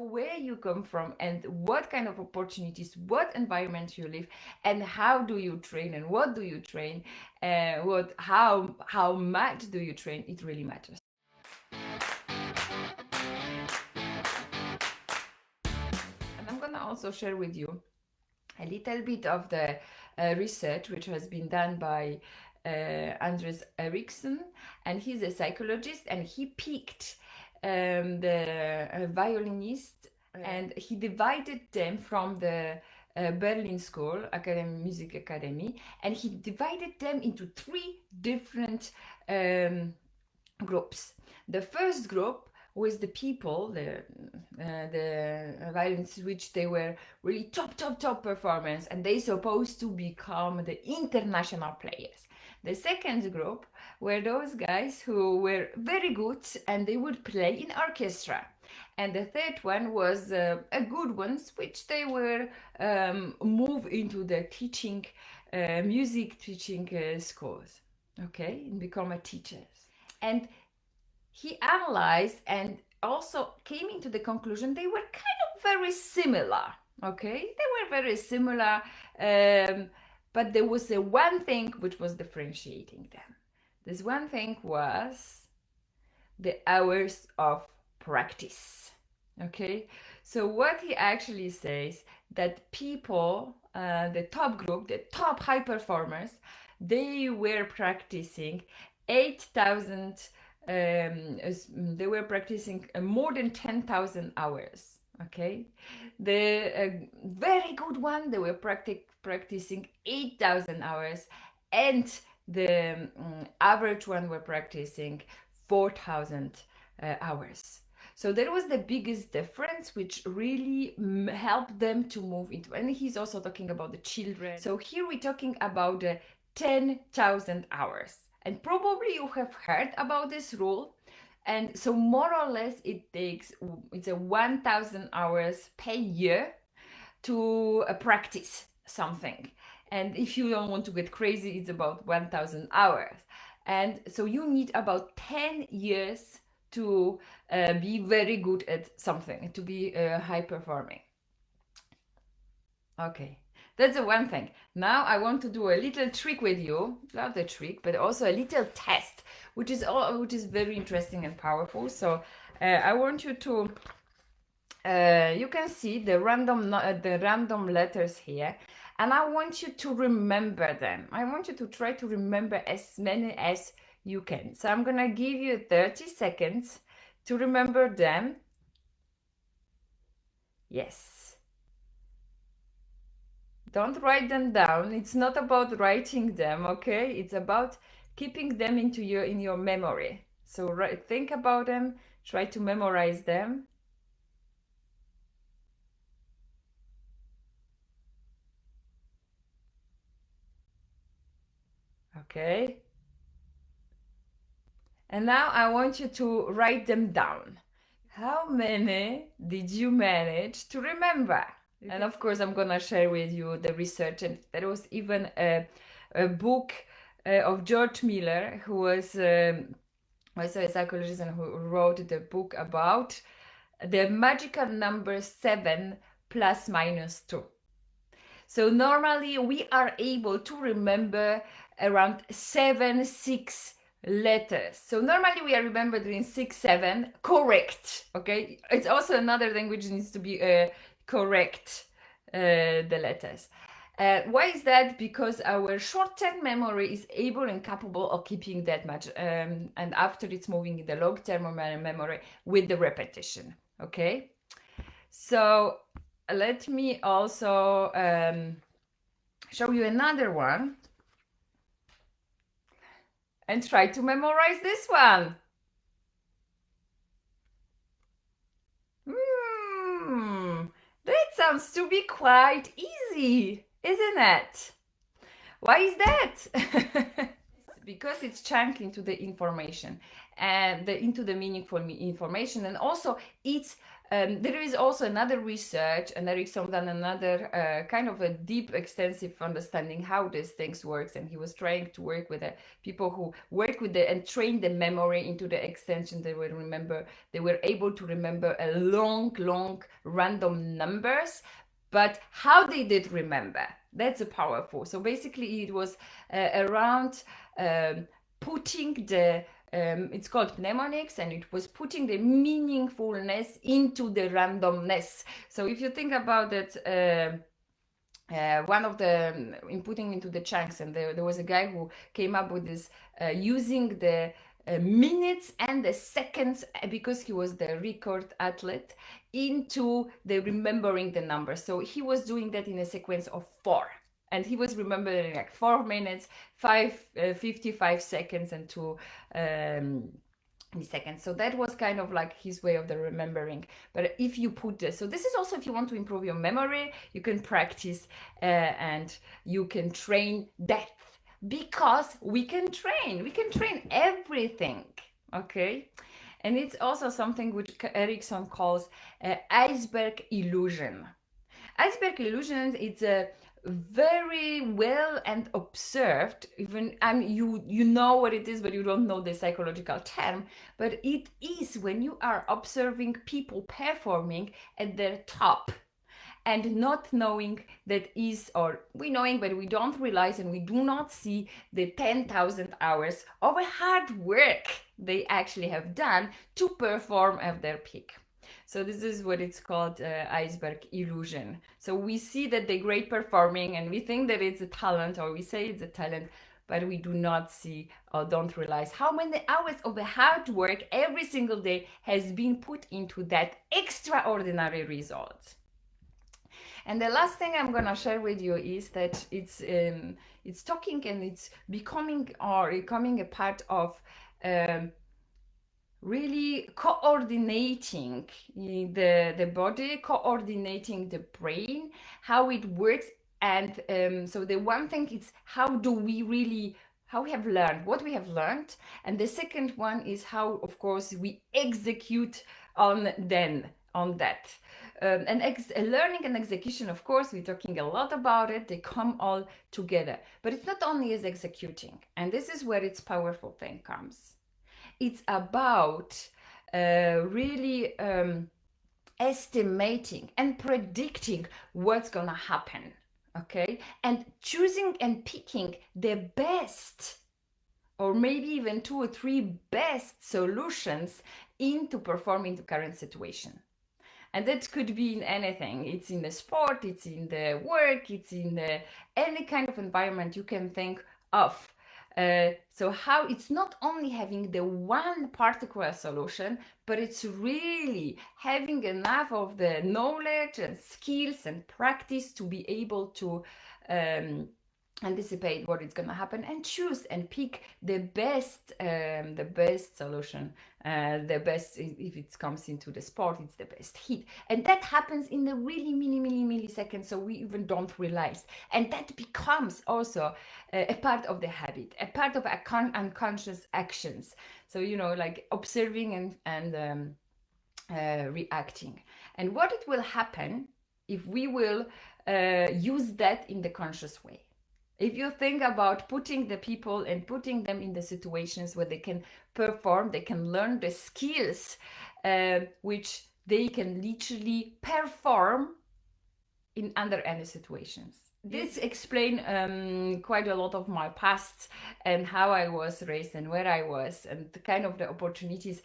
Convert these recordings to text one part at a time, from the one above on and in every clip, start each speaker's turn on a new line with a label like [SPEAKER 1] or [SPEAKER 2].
[SPEAKER 1] where you come from and what kind of opportunities, what environment you live, and how do you train and what do you train, how much do you train, it really matters. And I'm gonna also share with you a little bit of the research which has been done by Anders Ericsson, and he's a psychologist, and he picked the violinists, and he divided them from the Berlin School Music Academy, and he divided them into three different groups. The first group was the people, the violinists, which they were really top performance, and they supposed to become the international players. The second group were those guys who were very good and they would play in orchestra. And the third one was a good ones, which they were move into the teaching, music teaching schools, okay, and become a teachers. And he analyzed and also came into the conclusion they were kind of very similar, okay? They were very similar, but there was a one thing which was differentiating them. This one thing was the hours of practice, okay? So what he actually says, that people, the top group, the top high performers, they were practicing 8,000, they were practicing more than 10,000 hours, okay? The very good one, they were practicing 8,000 hours, and the average one were practicing 4,000 hours. So that was the biggest difference, which really helped them to move into, and he's also talking about the children. So here we're talking about 10,000 hours. And probably you have heard about this rule. And so more or less it's a 1,000 hours per year to practice something. And if you don't want to get crazy, it's about 1,000 hours. And so you need about 10 years to be very good at something, to be high performing. Okay. That's the one thing. Now I want to do a little trick with you, not a trick, but also a little test, which is very interesting and powerful. So I want you to, you can see the random letters here, and I want you to remember them. I want you to try to remember as many as you can. So I'm gonna give you 30 seconds to remember them. Yes. Don't write them down. It's not about writing them, okay? It's about keeping them in your memory. So think about them, try to memorize them. Okay. And now I want you to write them down. How many did you manage to remember? And of course, I'm gonna share with you the research, and there was even a book of George Miller, who was also a psychologist and who wrote the book about the magical number 7 plus minus 2. So normally we are able to remember around 6 letters. So normally we are remembering 6, 7, correct, okay? It's also another thing which needs to be correct, the letters. Why is that? Because our short-term memory is able and capable of keeping that much, and after it's moving in the long-term memory with the repetition, okay? So let me also show you another one and try to memorize this one. That sounds to be quite easy, isn't it? Why is that? Because it's chunked into the information and into the meaningful information, and also it's There is also another research, and Erickson done another kind of a deep, extensive understanding how these things works, and he was trying to work with people who work with and train the memory into the extension they will remember. They were able to remember a long random numbers, but how they did remember, that's a powerful. So basically, it was around putting the it's called mnemonics, and it was putting the meaningfulness into the randomness. So if you think about it, one of the inputting into the chunks, and there was a guy who came up with this using the minutes and the seconds, because he was the record athlete, into the remembering the numbers. So he was doing that in a sequence of 4. And he was remembering like 4 minutes, 55 seconds, and 2 seconds. So that was kind of like his way of the remembering. But if you put this, so this is also if you want to improve your memory, you can practice and you can train depth, because we can train everything. Okay. And it's also something which Erickson calls Iceberg Illusion. Iceberg Illusion, it's a very well and observed, even you know what it is, but you don't know the psychological term, but it is when you are observing people performing at their top and not knowing that is, or we knowing, but we don't realize and we do not see the 10,000 hours of hard work they actually have done to perform at their peak. So this is what it's called Iceberg Illusion. So we see that they're great performing and we think that it's a talent, or we say it's a talent, but we do not see or don't realize how many hours of hard work every single day has been put into that extraordinary result. And the last thing I'm gonna share with you is that it's talking and it's becoming a part of really coordinating the body, coordinating the brain, how it works. And so the one thing is how we have learned, what we have learned. And the second one is how, of course, we execute on that. Learning and execution, of course, we're talking a lot about it. They come all together. But it's not only as executing. And this is where its powerful thing comes. It's about really estimating and predicting what's gonna happen, okay? And choosing and picking the best, or maybe even 2 or 3 best solutions into performing the current situation. And that could be in anything. It's in the sport, it's in the work, it's in any kind of environment you can think of. So how it's not only having the one particular solution, but it's really having enough of the knowledge and skills and practice to be able to anticipate what is going to happen and choose and pick the best solution, the best. If it comes into the sport, it's the best hit, and that happens in the really milliseconds, so we even don't realize, and that becomes also a part of the habit, a part of unconscious actions. So like observing and reacting, and what it will happen if we will use that in the conscious way. If you think about putting the people and putting them in the situations where they can perform, they can learn the skills which they can literally perform in under any situations. This explains quite a lot of my past and how I was raised and where I was, and the kind of the opportunities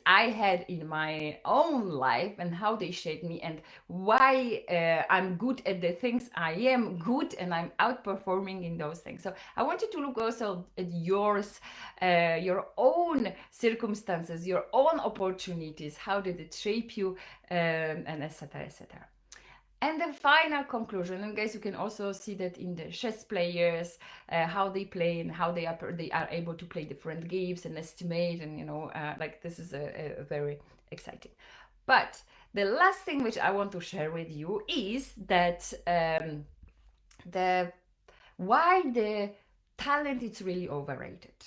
[SPEAKER 1] I had in my own life and how they shaped me, and why I'm good at the things I am good, and I'm outperforming in those things. So I want you to look also at yours, your own circumstances, your own opportunities. How did it shape you, and etc. etc. And the final conclusion, and guys, you can also see that in the chess players, how they play and how they are able to play different games and estimate, and like this is a very exciting. But the last thing which I want to share with you is that why the talent is really overrated.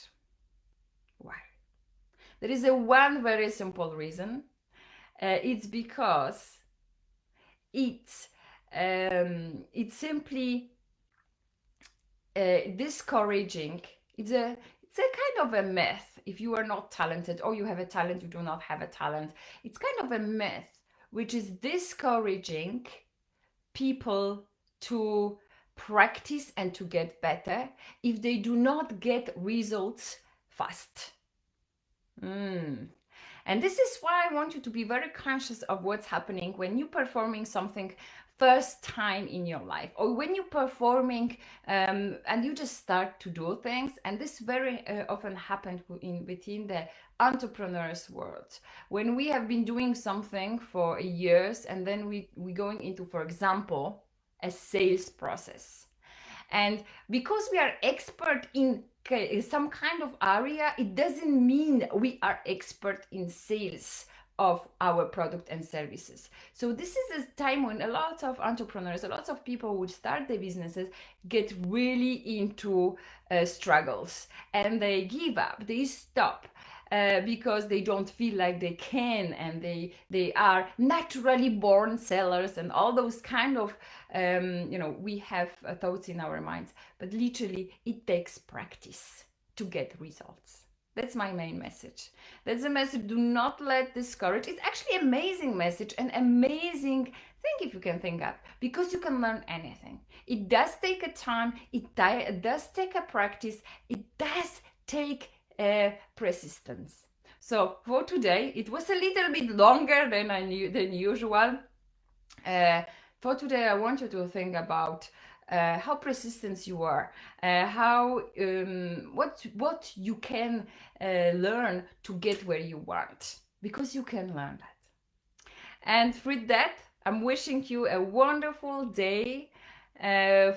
[SPEAKER 1] Why? There is one very simple reason. It's because it's simply discouraging. It's a kind of a myth. If you are not talented, or you have a talent, you do not have a talent. It's kind of a myth which is discouraging people to practice and to get better if they do not get results fast. And this is why I want you to be very conscious of what's happening when you're performing something first time in your life, or when you're performing and you just start to do things. And this very often happened within the entrepreneurs world, when we have been doing something for years and then we going into, for example, a sales process. And because we are expert in some kind of area, it doesn't mean we are expert in sales of our product and services. So this is a time when a lot of entrepreneurs, a lot of people would start their businesses, get really into struggles, and they give up, they stop. Because they don't feel like they can, and they are naturally born sellers, and all those kind of we have thoughts in our minds, but literally it takes practice to get results. That's my main message. That's the message. Do not let discourage. It's actually an amazing message, an amazing thing if you can think of, because you can learn anything. It does take a time. It does take a practice. It does take persistence. So for today, it was a little bit longer than usual. For today, I want you to think about how persistent you are, how what you can learn to get where you want, because you can learn that. And with that, I'm wishing you a wonderful day,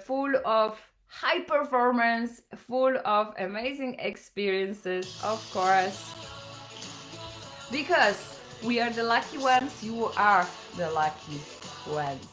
[SPEAKER 1] full of high performance, full of amazing experiences, of course, because we are the lucky ones. You are the lucky ones.